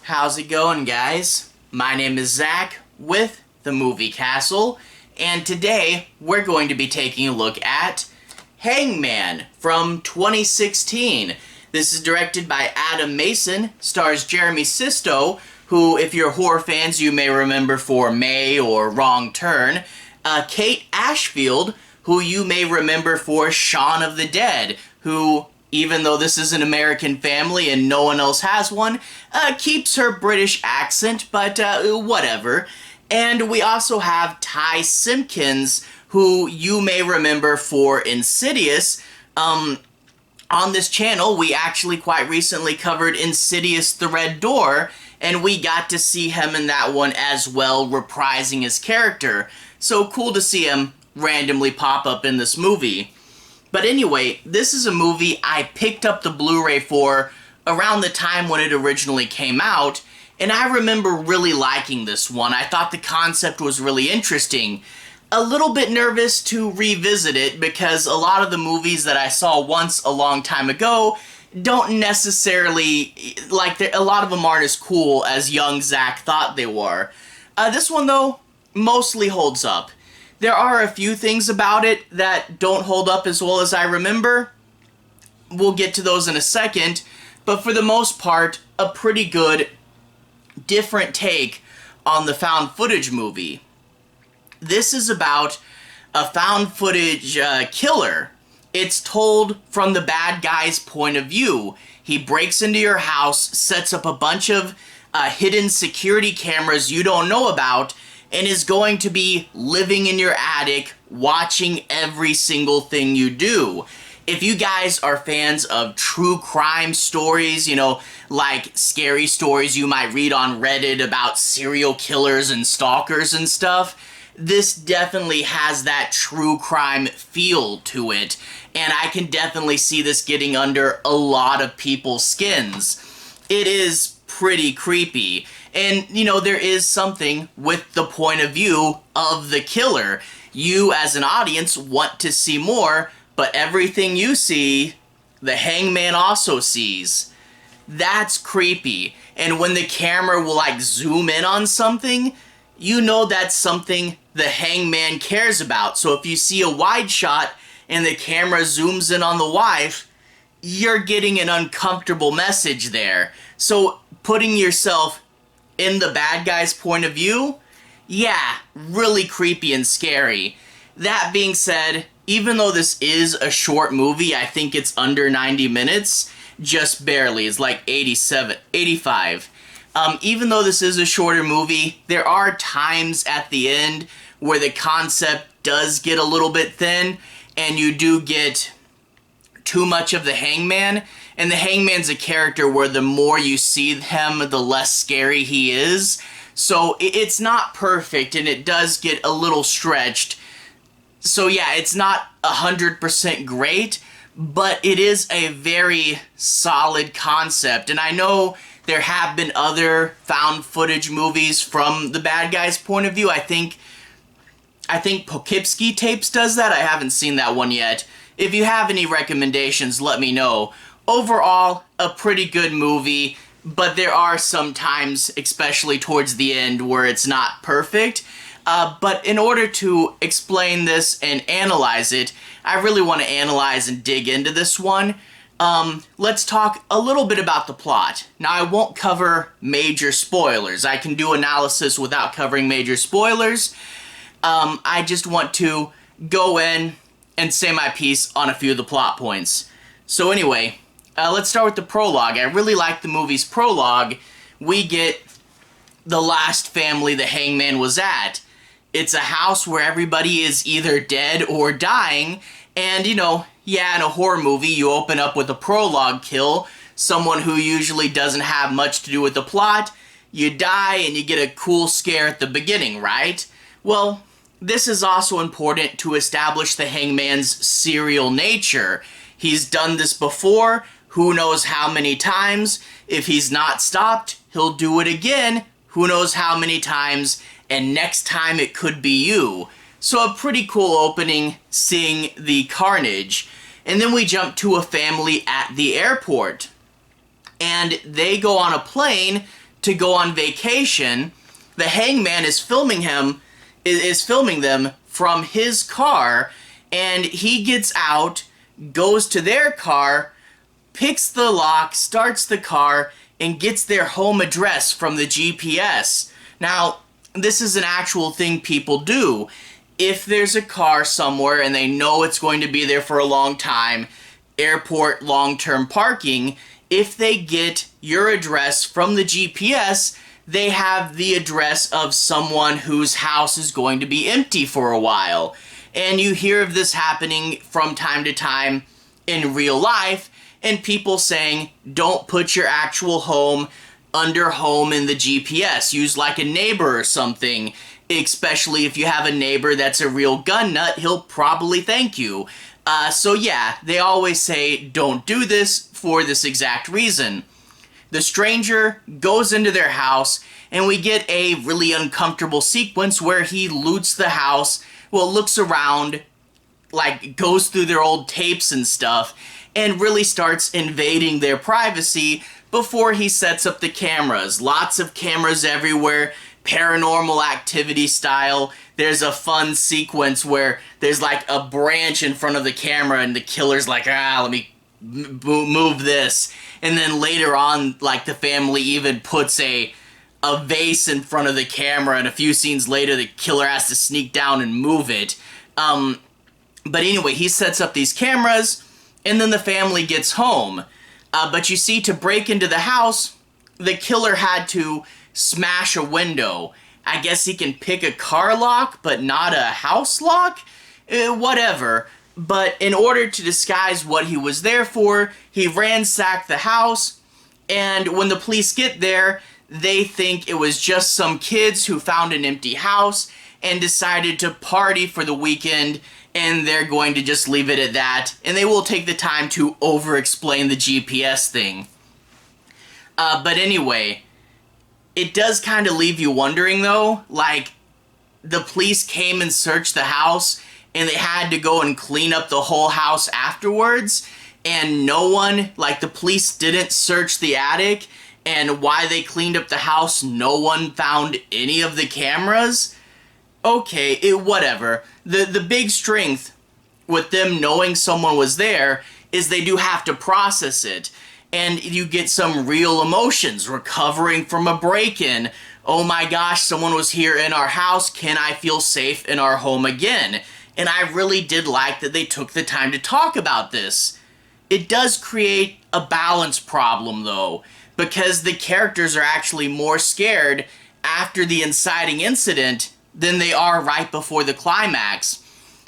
How's it going, guys? My name is Zach with the Movie Castle, and today we're going to be taking a look at Hangman from 2016. This is directed by Adam Mason, stars Jeremy Sisto, who, if you're horror fans, you may remember for May or Wrong Turn, Kate Ashfield, who you may remember for Shaun of the Dead, who, even though this is an American family and no one else has one, keeps her British accent, but whatever. And we also have Ty Simpkins, who you may remember for Insidious. On this channel, we actually quite recently covered Insidious: The Red Door, and we got to see him in that one as well, reprising his character. So cool to see him randomly pop up in this movie. But anyway, this is a movie I picked up the Blu-ray for around the time when it originally came out, and I remember really liking this one. I thought the concept was really interesting. A little bit nervous to revisit it because a lot of the movies that I saw once a long time ago don't necessarily, a lot of them aren't as cool as young Zach thought they were. This one, though, mostly holds up. There are a few things about it that don't hold up as well as I remember. We'll get to those in a second, but for the most part, a pretty good, different take on the found footage movie. This is about a found footage killer. It's told from the bad guy's point of view. He breaks into your house, sets up a bunch of hidden security cameras you don't know about, and is going to be living in your attic, watching every single thing you do. If you guys are fans of true crime stories, you know, like scary stories you might read on Reddit about serial killers and stalkers and stuff, this definitely has that true crime feel to it, and I can definitely see this getting under a lot of people's skins. It is pretty creepy, and, you know, there is something with the point of view of the killer. You, as an audience, want to see more, but everything you see, the hangman also sees. That's creepy, and when the camera will, zoom in on something, you know that's something the hangman cares about. So if you see a wide shot and the camera zooms in on the wife, you're getting an uncomfortable message there. So putting yourself in the bad guy's point of view, yeah, really creepy and scary. That being said, even though this is a short movie, I think it's under 90 minutes, just barely. It's like 85. Even though this is a shorter movie, there are times at the end where the concept does get a little bit thin, and you do get too much of the hangman. And the hangman's a character where the more you see him, the less scary he is. So it's not perfect, and it does get a little stretched. So yeah, it's not 100% great, but it is a very solid concept. And I know there have been other found footage movies from the bad guy's point of view. I think Poughkeepsie Tapes does that. I haven't seen that one yet. If you have any recommendations, let me know. Overall, a pretty good movie, but there are some times, especially towards the end, where it's not perfect. But in order to explain this and analyze it, I really want to analyze and dig into this one. Let's talk a little bit about the plot. Now, I won't cover major spoilers. I can do analysis without covering major spoilers. I just want to go in and say my piece on a few of the plot points. So anyway, let's start with the prologue. I really like the movie's prologue. We get the last family the hangman was at. It's a house where everybody is either dead or dying, and, you know, yeah, in a horror movie, you open up with a prologue kill, someone who usually doesn't have much to do with the plot, you die, and you get a cool scare at the beginning, right? Well, this is also important to establish the hangman's serial nature. He's done this before, who knows how many times. If he's not stopped, he'll do it again, who knows how many times, and next time it could be you. So a pretty cool opening, seeing the carnage. And then we jump to a family at the airport. And they go on a plane to go on vacation. The Hangman is filming them from his car, and he gets out, goes to their car, picks the lock, starts the car, and gets their home address from the GPS. Now, this is an actual thing people do. If there's a car somewhere and they know it's going to be there for a long time, airport long-term parking, if they get your address from the GPS, they have the address of someone whose house is going to be empty for a while. And you hear of this happening from time to time in real life, and people saying, don't put your actual home under home in the GPS. Use like a neighbor or something, especially if you have a neighbor that's a real gun nut, he'll probably thank you. So yeah, they always say don't do this for this exact reason. The stranger goes into their house, and we get a really uncomfortable sequence where he loots the house, well, looks around, like goes through their old tapes and stuff, and really starts invading their privacy before he sets up the cameras. Lots of cameras everywhere, paranormal activity style. There's a fun sequence where there's like a branch in front of the camera and the killer's like, let me move this. And then later on, like the family even puts a vase in front of the camera, and a few scenes later the killer has to sneak down and move it. But anyway, he sets up these cameras, and then the family gets home. But you see, to break into the house, the killer had to smash a window. I guess he can pick a car lock, but not a house lock? Whatever. But in order to disguise what he was there for, he ransacked the house, and when the police get there, they think it was just some kids who found an empty house and decided to party for the weekend, and they're going to just leave it at that, and they will take the time to over-explain the GPS thing. But anyway, it does kind of leave you wondering though, like, the police came and searched the house, and they had to go and clean up the whole house afterwards, and no one, like the police didn't search the attic, and why they cleaned up the house, no one found any of the cameras? Okay, whatever. The big strength with them knowing someone was there is they do have to process it, and you get some real emotions, recovering from a break-in. Oh my gosh, someone was here in our house, can I feel safe in our home again? And I really did like that they took the time to talk about this. It does create a balance problem though, because the characters are actually more scared after the inciting incident than they are right before the climax.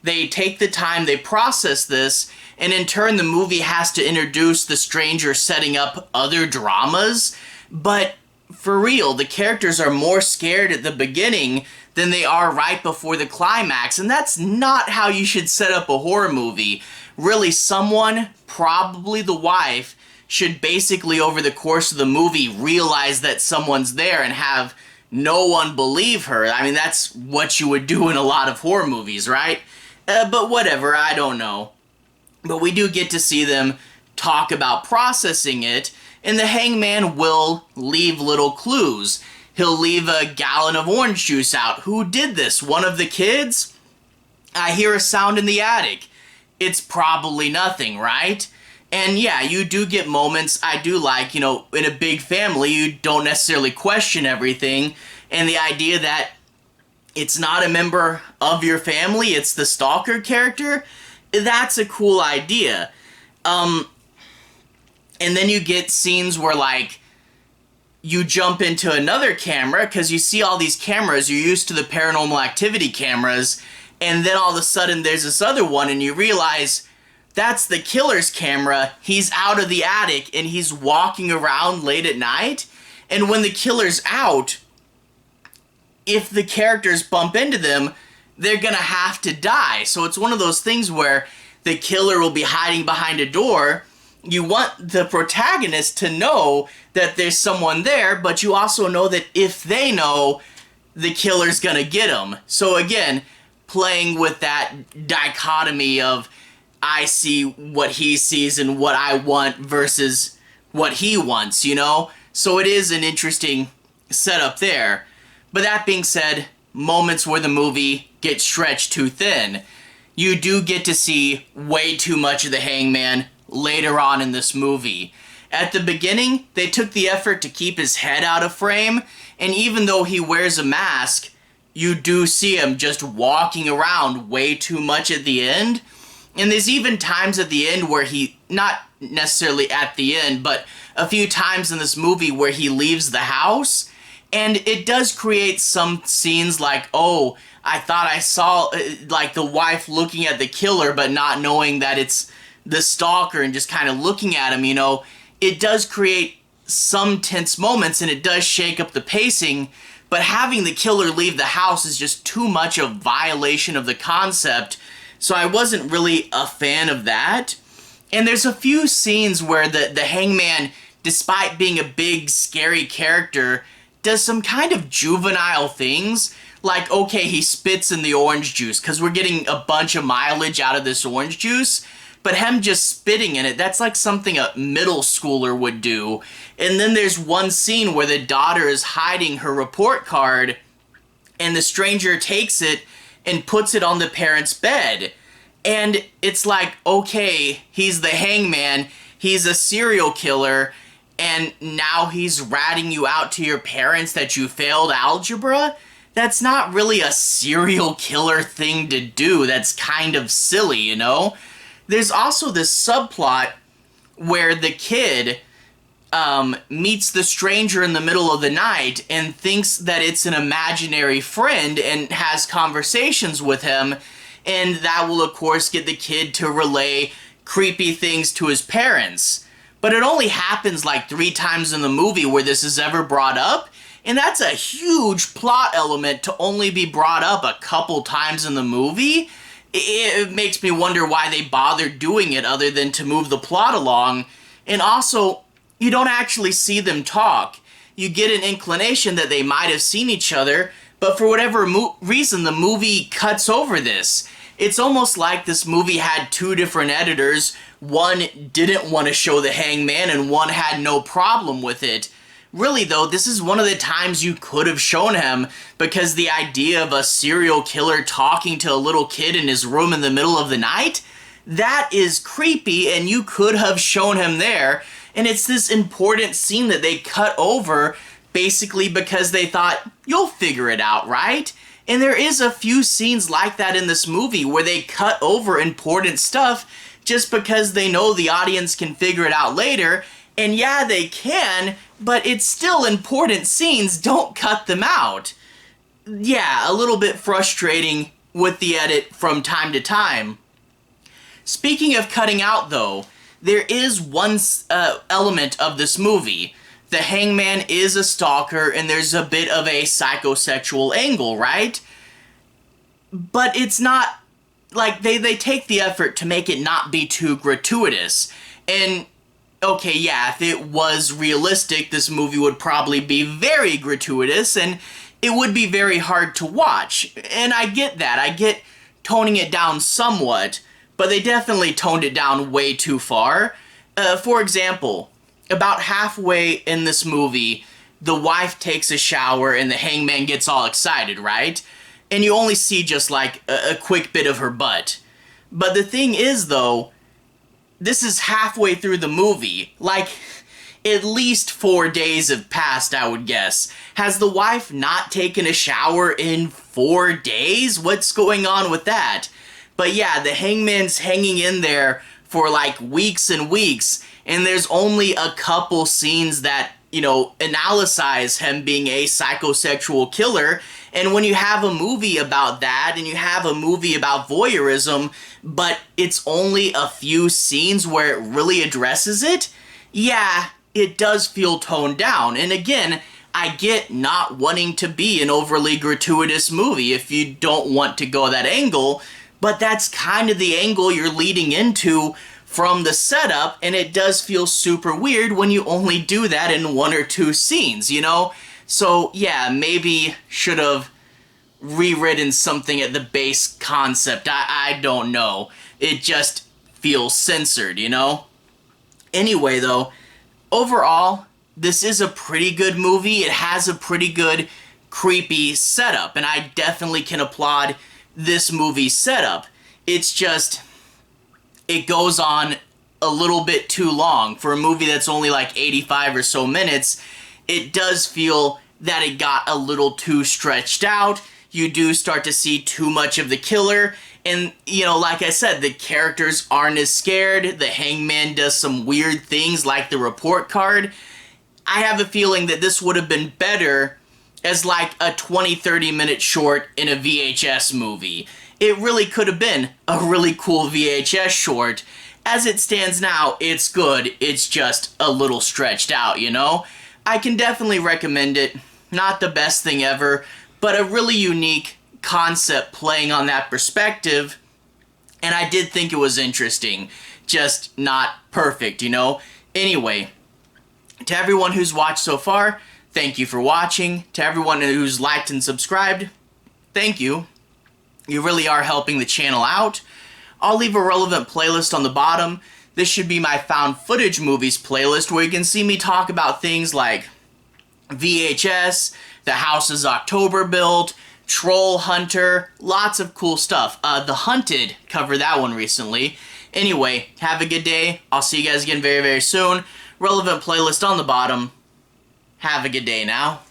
They take the time, they process this, and in turn the movie has to introduce the stranger setting up other dramas. But for real, the characters are more scared at the beginning than they are right before the climax, and that's not how you should set up a horror movie. Really, someone, probably the wife, should basically over the course of the movie realize that someone's there and have no one believe her. I mean, that's what you would do in a lot of horror movies, right? But whatever, I don't know. But we do get to see them talk about processing it, and the Hangman will leave little clues. He'll leave a gallon of orange juice out. Who did this? One of the kids? I hear a sound in the attic. It's probably nothing, right? And yeah, you do get moments, I do like, in a big family, you don't necessarily question everything, and the idea that it's not a member of your family, it's the stalker character, that's a cool idea. And then you get scenes where, like, you jump into another camera, because you see all these cameras, you're used to the paranormal activity cameras, and then all of a sudden there's this other one, and you realize that's the killer's camera. He's out of the attic, and he's walking around late at night, and when the killer's out, if the characters bump into them, they're gonna have to die. So it's one of those things where the killer will be hiding behind a door. You want the protagonist to know that there's someone there, but you also know that if they know, the killer's gonna get them. So again, playing with that dichotomy of I see what he sees and what I want versus what he wants, So it is an interesting set up there. But that being said, moments where the movie gets stretched too thin. You do get to see way too much of the Hangman later on in this movie. At the beginning, they took the effort to keep his head out of frame, and even though he wears a mask, you do see him just walking around way too much at the end. And there's even times at the end where he, not necessarily at the end, but a few times in this movie where he leaves the house, and it does create some scenes like, oh, I thought I saw, like, the wife looking at the killer but not knowing that it's the stalker and just kind of looking at him, you know. It does create some tense moments and it does shake up the pacing, but having the killer leave the house is just too much a violation of the concept, so I wasn't really a fan of that. And there's a few scenes where the Hangman, despite being a big, scary character, does some kind of juvenile things. Like, okay, he spits in the orange juice, because we're getting a bunch of mileage out of this orange juice, but him just spitting in it, that's like something a middle schooler would do. And then there's one scene where the daughter is hiding her report card, and the stranger takes it and puts it on the parents' bed. And it's like, okay, he's the Hangman, he's a serial killer, and now he's ratting you out to your parents that you failed algebra? That's not really a serial killer thing to do. That's kind of silly, you know? There's also this subplot where the kid meets the stranger in the middle of the night and thinks that it's an imaginary friend and has conversations with him, and that will, of course, get the kid to relay creepy things to his parents. But it only happens like 3 times in the movie where this is ever brought up, and that's a huge plot element to only be brought up a couple times in the movie. It makes me wonder why they bothered doing it other than to move the plot along. And also, you don't actually see them talk. You get an inclination that they might have seen each other, but for whatever reason, the movie cuts over this. It's almost like this movie had 2 different editors. One didn't want to show the Hangman, and one had no problem with it. Really, though, this is one of the times you could have shown him, because the idea of a serial killer talking to a little kid in his room in the middle of the night, that is creepy, and you could have shown him there. And it's this important scene that they cut over, basically because they thought, you'll figure it out, right? And there is a few scenes like that in this movie where they cut over important stuff just because they know the audience can figure it out later. And yeah, they can, but it's still important scenes. Don't cut them out. Yeah, a little bit frustrating with the edit from time to time. Speaking of cutting out, though, there is one element of this movie. The Hangman is a stalker, and there's a bit of a psychosexual angle, right? But it's not, like, they take the effort to make it not be too gratuitous. And okay, yeah, if it was realistic, this movie would probably be very gratuitous, and it would be very hard to watch. And I get that. I get toning it down somewhat, but they definitely toned it down way too far. For example, about halfway in this movie, the wife takes a shower and the Hangman gets all excited, right? And you only see just like a quick bit of her butt. But the thing is, though, this is halfway through the movie. Like, at least 4 days have passed, I would guess. Has the wife not taken a shower in 4 days? What's going on with that? But yeah, the Hangman's hanging in there for like weeks and weeks, and there's only a couple scenes that, you know, analyze him being a psychosexual killer. And when you have a movie about that, and you have a movie about voyeurism, but it's only a few scenes where it really addresses it, yeah, it does feel toned down. And again, I get not wanting to be an overly gratuitous movie if you don't want to go that angle, but that's kind of the angle you're leading into from the setup, and it does feel super weird when you only do that in 1 or 2 scenes, you know? So yeah, maybe should have rewritten something at the base concept. I don't know. It just feels censored, you know? Anyway, though, overall, this is a pretty good movie. It has a pretty good creepy setup, and I definitely can applaud this movie's setup. It's just, it goes on a little bit too long. For a movie that's only like 85 or so minutes, it does feel that it got a little too stretched out. You do start to see too much of the killer, and, you know, like I said, the characters aren't as scared. The Hangman does some weird things like the report card. I have a feeling that this would have been better as like a 20-30 minute short in a VHS movie. It really could have been a really cool VHS short. As it stands now, it's good. It's just a little stretched out, you know? I can definitely recommend it. Not the best thing ever, but a really unique concept playing on that perspective. And I did think it was interesting. Just not perfect, you know? Anyway, to everyone who's watched so far, thank you for watching. To everyone who's liked and subscribed, thank you. You really are helping the channel out. I'll leave a relevant playlist on the bottom. This should be my found footage movies playlist, where you can see me talk about things like VHS, The House is October Built, Troll Hunter, lots of cool stuff. The Hunted, covered that one recently. Anyway, have a good day. I'll see you guys again very, very soon. Relevant playlist on the bottom. Have a good day now.